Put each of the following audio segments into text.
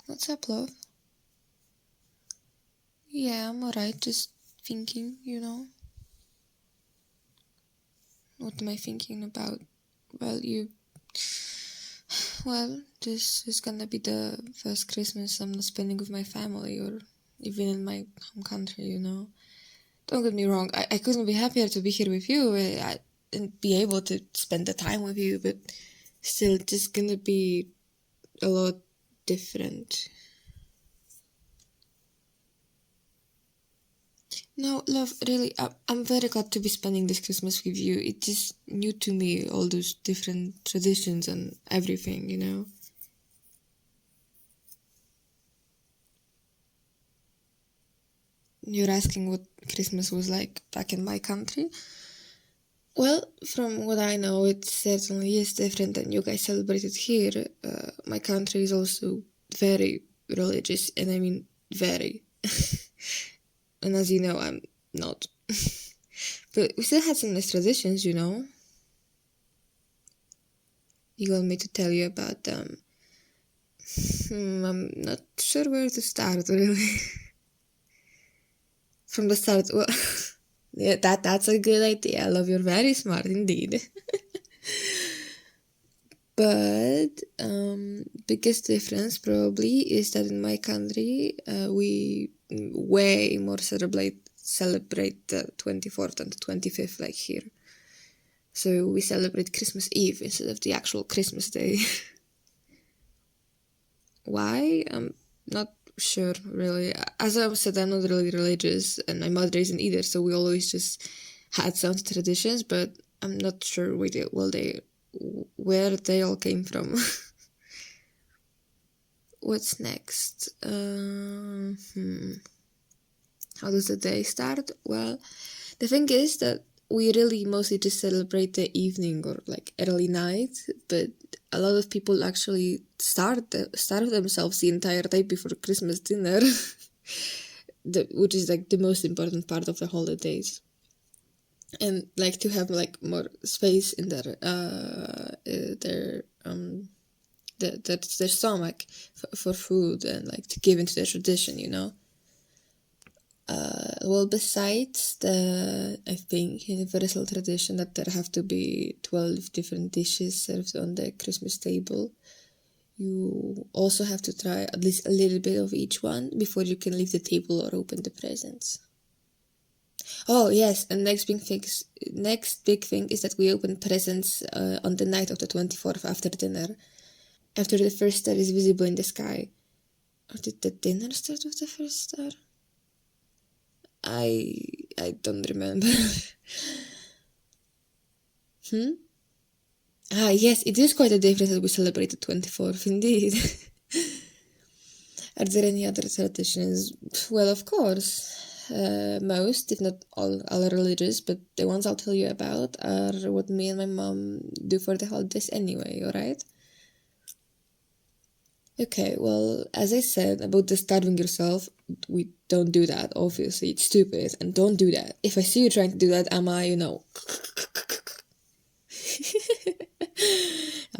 What's up, love? Yeah, I'm alright, just thinking, What am I thinking about? Well, this is gonna be the first Christmas I'm not spending with my family or even in my home country, Don't get me wrong, I couldn't be happier to be here with you and be able to spend the time with you, but still, it's just gonna be a lot different. No, love, really, I'm very glad to be spending this Christmas with you. It's just new to me, all those different traditions and everything, You're asking what Christmas was like back in my country? Well, from what I know, it certainly is different than you guys celebrated here. My country is also very religious, and I mean very. And as you know, I'm not. But we still had some nice traditions, You want me to tell you about them? I'm not sure where to start, really. From the start, well, yeah, that's a good idea. I love, you're very smart indeed. But biggest difference probably is that in my country we way more celebrate the 24th and the 25th like here. So we celebrate Christmas Eve instead of the actual Christmas day. Why? I'm not sure, really. As I said, I'm not really religious, and my mother isn't either, so we always just had some traditions, but I'm not sure where they all came from. What's next? How does the day start? Well, the thing is that we really mostly just celebrate the evening or like early night, but a lot of people actually starve themselves the entire day before Christmas dinner, which is like the most important part of the holidays. And like to have like more space in their stomach for food and like to give into their tradition, Well, besides I think, universal tradition that there have to be 12 different dishes served on the Christmas table, you also have to try at least a little bit of each one before you can leave the table or open the presents. Oh, yes, and next big thing is that we open presents on the night of the 24th after dinner, after the first star is visible in the sky. Or did the dinner start with the first star? I don't remember. Yes, it is quite a difference that we celebrate the 24th, indeed. Are there any other traditions? Well, of course. Most, if not all, are religious, but the ones I'll tell you about are what me and my mom do for the holidays anyway, alright? Okay, well, as I said about the starving yourself, we don't do that, obviously, it's stupid, and don't do that. If I see you trying to do that, I'm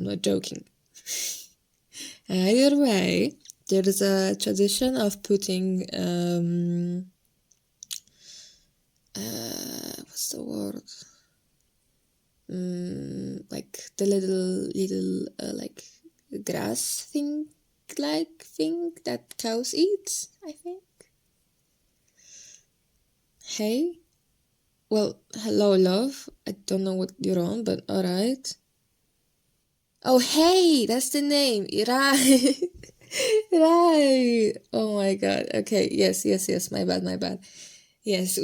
not joking. Either way, there is a tradition of putting, what's the word? Like the little like grass thing that cows eat, I think. Hey? Well, hello, love. I don't know what you're on, but alright. Oh, hey! That's the name! Right! Right! Oh my god. Okay, yes, my bad. Yes,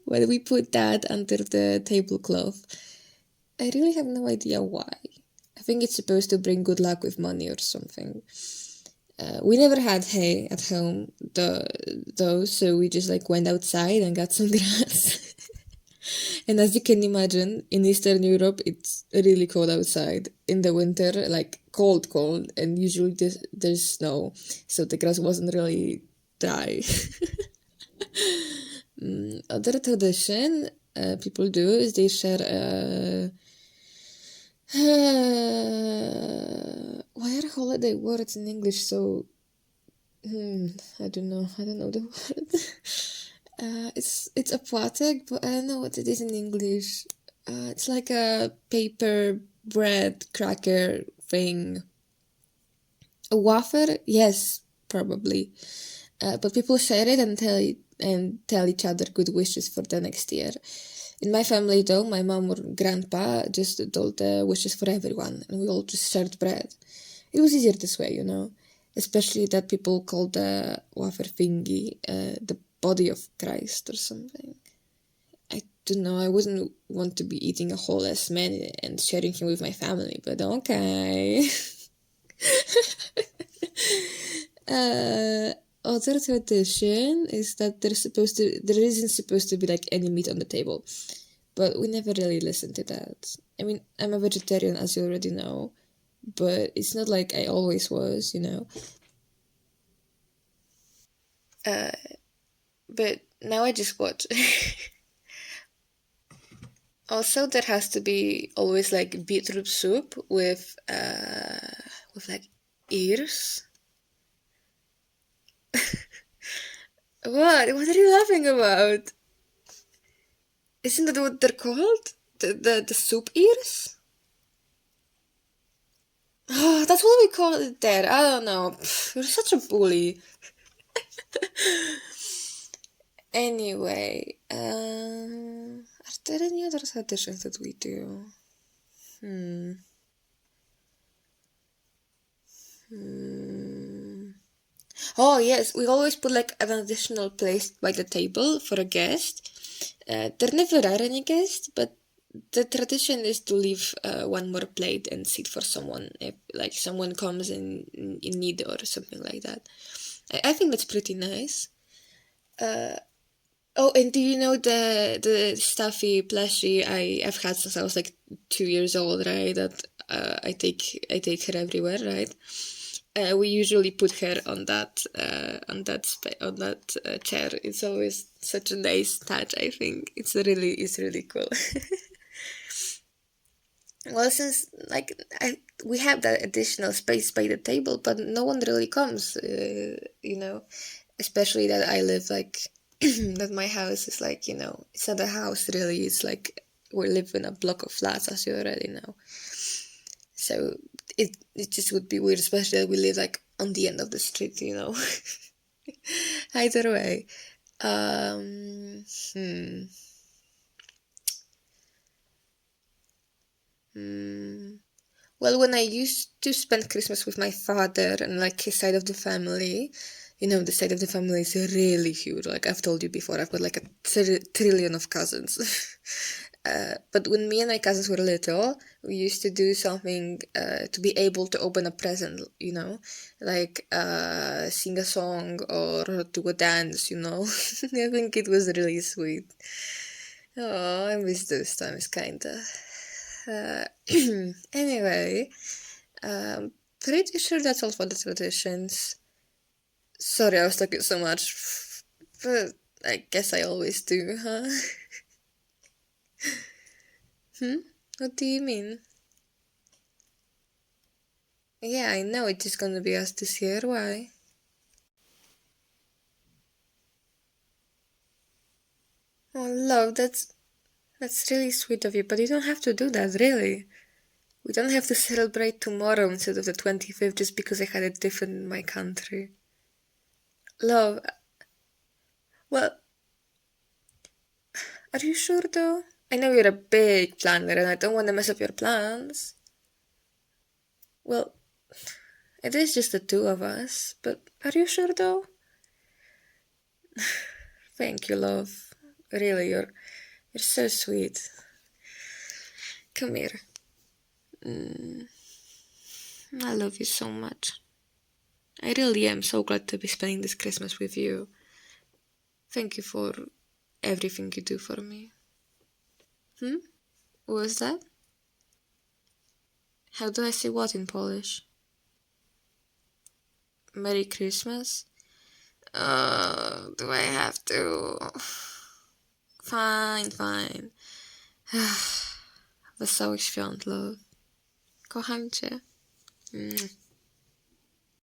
when we put that under the tablecloth, I really have no idea why. I think it's supposed to bring good luck with money or something. We never had hay at home, though, so we just like went outside and got some grass. And as you can imagine, in Eastern Europe, it's really cold outside in the winter, like cold, and usually there's snow, so the grass wasn't really dry. Other tradition people do is they share holiday words in English, so I don't know the word. It's aquatic, but I don't know what it is in English. It's like a paper bread cracker thing. A wafer? Yes, probably. But people share it and tell each other good wishes for the next year. In my family, though, my mom or grandpa just told the wishes for everyone, and we all just shared bread. It was easier this way, especially that people call the wafer thingy the body of Christ or something. I don't know, I wouldn't want to be eating a whole ass man and sharing him with my family, but okay. Other tradition is that there isn't supposed to be like any meat on the table, but we never really listened to that. I mean, I'm a vegetarian, as you already know, but it's not like I always was, But now I just watch. Also, there has to be always like beetroot soup with like ears. What are you laughing about? Isn't that what they're called? The soup ears? Oh, that's what we call it there. I don't know. You're such a bully. Anyway, are there any other traditions that we do? Oh yes, we always put like an additional place by the table for a guest. There never are any guests, but the tradition is to leave one more plate and sit for someone if like someone comes in need or something like that. I think that's pretty nice. Oh, and do you know the stuffy plushie I've had since I was like 2 years old, right? That I take her everywhere, right? We usually put her on that chair. It's always such a nice touch. I think it's really cool. Well, since like we have that additional space by the table, but no one really comes. Especially that I live like that my house is like it's not a house really. It's like we live in a block of flats, as you already know. So it just would be weird, especially that we live like on the end of the street, Either way. Um, hmm. Well, when I used to spend Christmas with my father and like his side of the family, the side of the family is really huge. Like I've told you before, I've got like a trillion of cousins. But when me and my cousins were little, we used to do something to be able to open a present, like sing a song or do a dance, I think it was really sweet. Oh, I miss those times, kinda. Anyway, pretty sure that's all for the traditions. Sorry, I was talking so much, but I guess I always do, huh? What do you mean? Yeah, I know it's just gonna be us this year. Why? Oh, love, that's really sweet of you, but you don't have to do that, really. We don't have to celebrate tomorrow instead of the 25th just because I had it different in my country. Love, well, are you sure though? I know you're a big planner and I don't want to mess up your plans. Well, it is just the two of us, but are you sure though? Thank you, love. Really, you're so sweet. Come here. I love you so much. I really am so glad to be spending this Christmas with you. Thank you for everything you do for me. What was that? How do I say what in Polish? Merry Christmas? Do I have to? Fine. Wesołych świąt, love. Kocham cię.